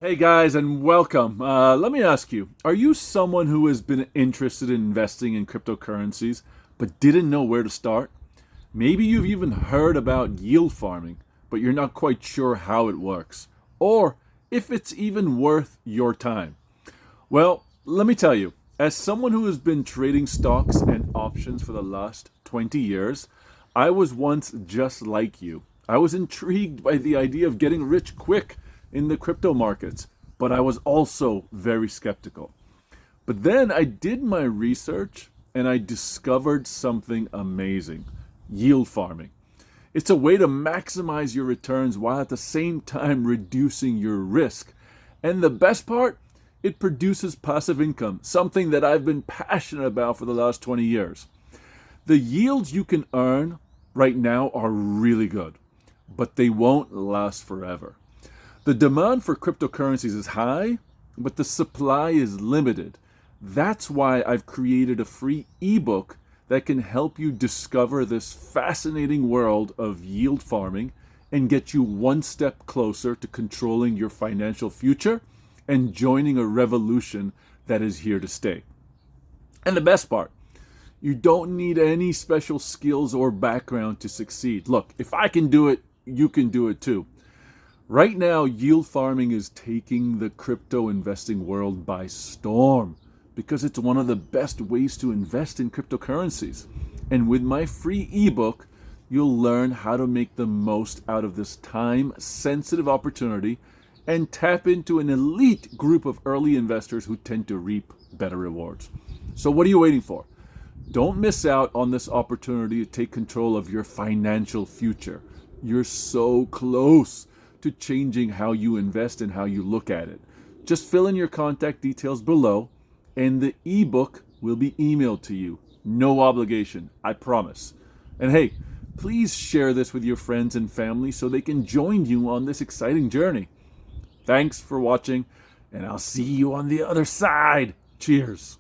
Hey guys, and welcome. Let me ask you, are you someone who has been interested in investing in cryptocurrencies but didn't know where to start? Maybe you've even heard about yield farming, but you're not quite sure how it works, or if it's even worth your time. Well, let me tell you, as someone who has been trading stocks and options for the last 20 years, I was once just like you. I was intrigued by the idea of getting rich quick in the crypto markets, but I was also very skeptical. But then I did my research and I discovered something amazing: yield farming. It's a way to maximize your returns while at the same time reducing your risk. And the best part, it produces passive income, something that I've been passionate about for the last 20 years. The yields you can earn right now are really good, but they won't last forever. The demand for cryptocurrencies is high, but the supply is limited. That's why I've created a free ebook that can help you discover this fascinating world of yield farming and get you one step closer to controlling your financial future and joining a revolution that is here to stay. And the best part, you don't need any special skills or background to succeed. Look, if I can do it, you can do it too. Right now, yield farming is taking the crypto investing world by storm because it's one of the best ways to invest in cryptocurrencies. And with my free ebook, you'll learn how to make the most out of this time sensitive opportunity and tap into an elite group of early investors who tend to reap better rewards. So, what are you waiting for? Don't miss out on this opportunity to take control of your financial future. You're so close to changing how you invest and how you look at it. Just fill in your contact details below, and the ebook will be emailed to you. No obligation, I promise. And hey, please share this with your friends and family so they can join you on this exciting journey. Thanks for watching, and I'll see you on the other side. Cheers.